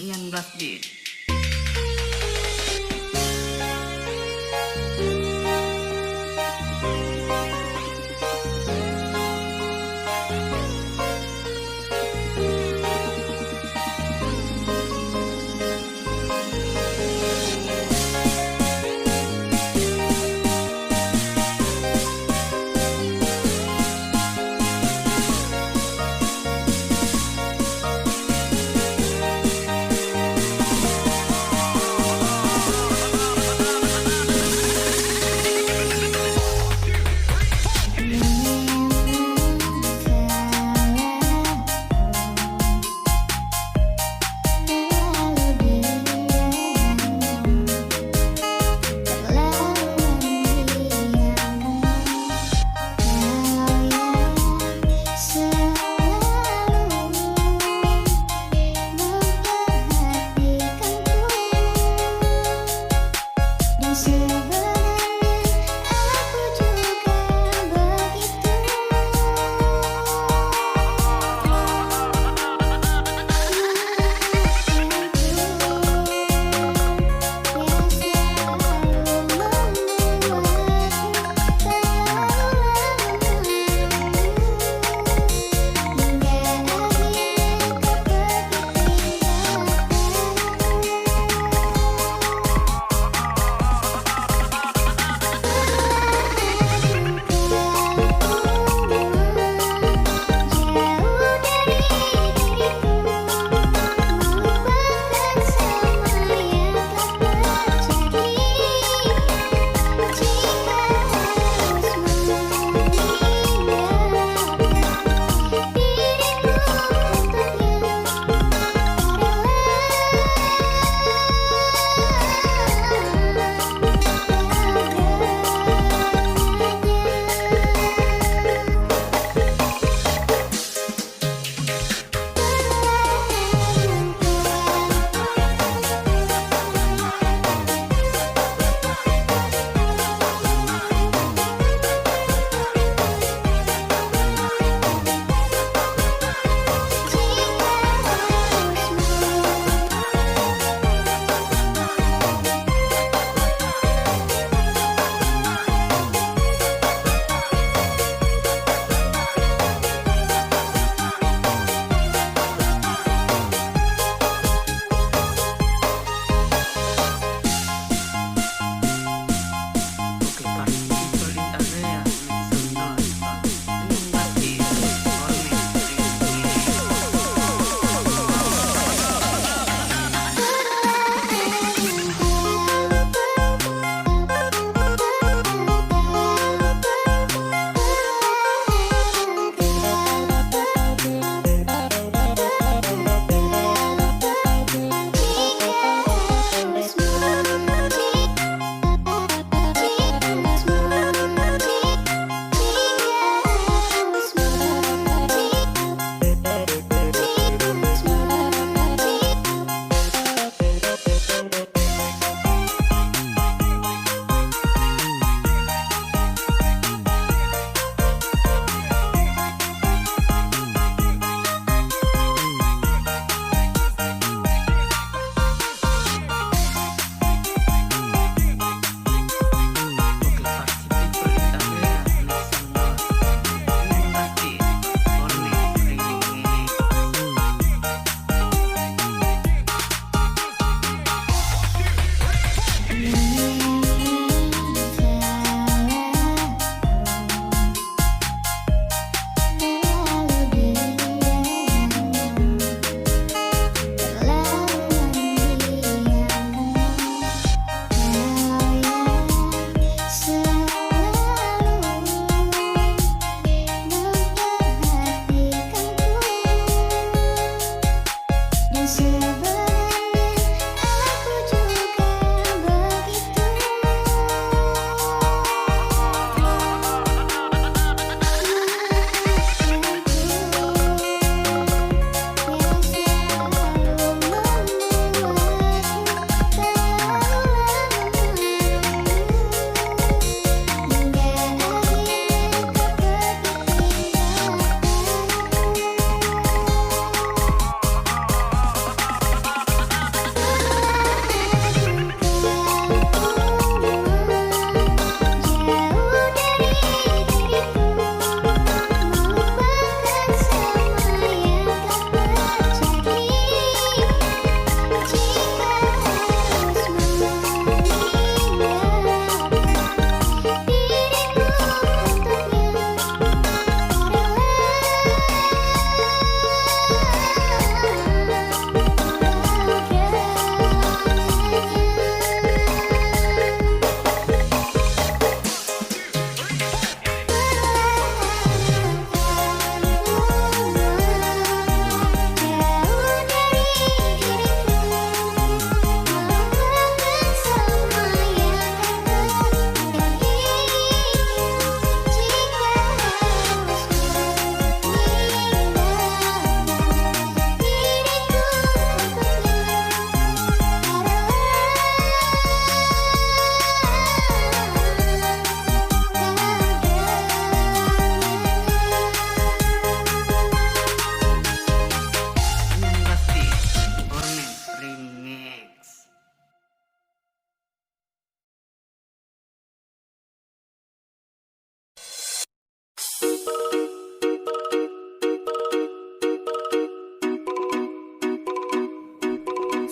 19 bit.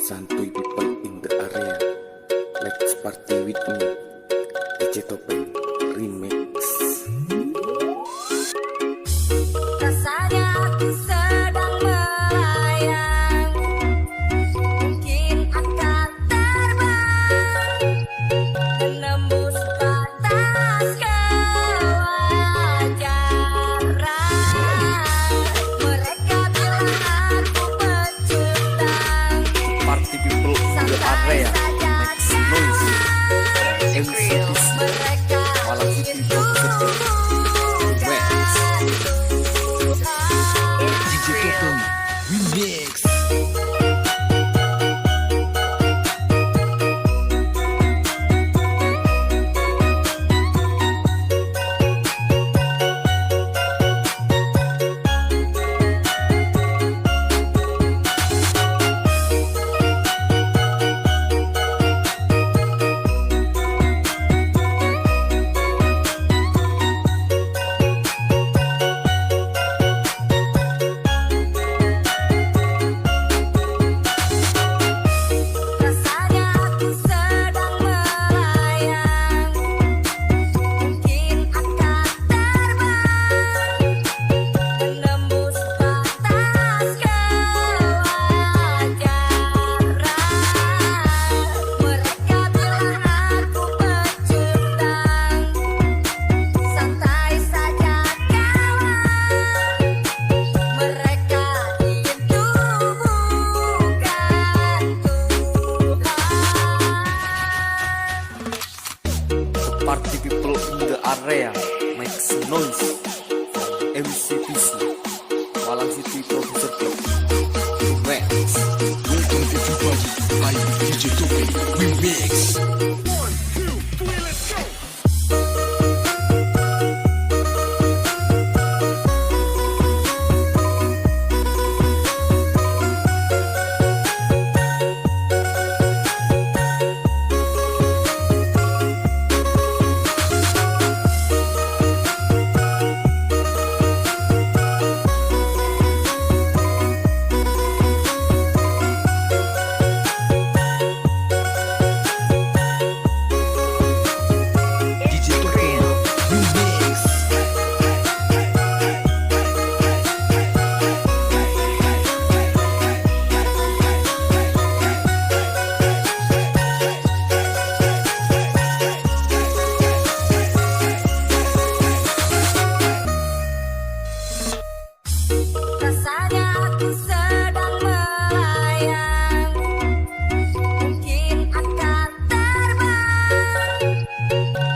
Santuy people in the area, let's party with me. DJ Topeng Remix. Rasanya aku sedang melayang, mungkin akan terbang, menembus batas kewajaran. Mereka bilang aku pecundang, Party people in the area, make some noise. MC mereka Malam ingin City Profesional. DJ Topeng Remix. Rasanya aku sedang melayang, mungkin akan terbang, menembus batas kewajaran. Mereka bilang aku pecundang, santai saja kawan. Mereka ingin tubuhkan Tuhan. Party people in the area, make some noise. MC Malam City Profesional. Remix. Welcome everybody, I'm DJ Topeng Remix. DJ Topeng Remix. Rasanya aku sedang melayang, mungkin akan terbang,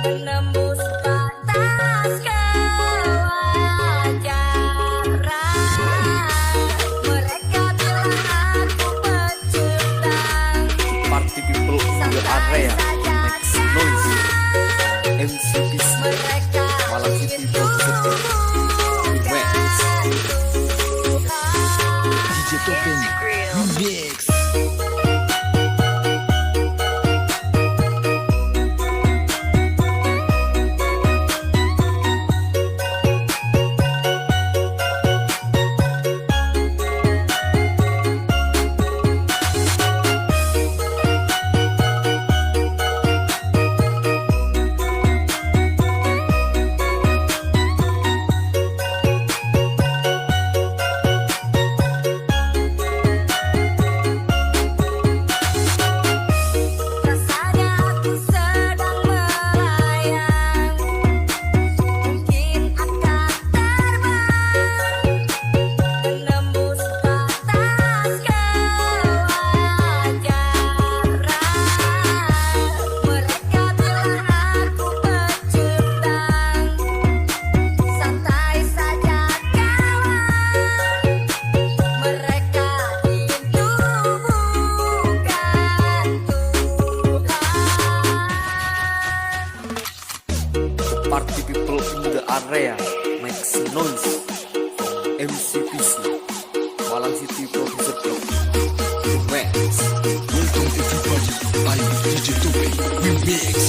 menembus batas kewajaran. Mereka bilang aku pecundang, Party people in the area, make some noise. MC mereka Malam ingin City Profesional. Remix. tubuhkan DJ Topeng Remix. Rasanya aku sedang melayang, mungkin akan terbang, menembus batas kewajaran. Mereka bilang aku pecundang, santai saja kawan. Mereka ingin tubuhkan Tuhan. Party people in the area, make some noise. MC Malam City Profesional. Remix. Welcome everybody, I'm DJ Topeng Remix.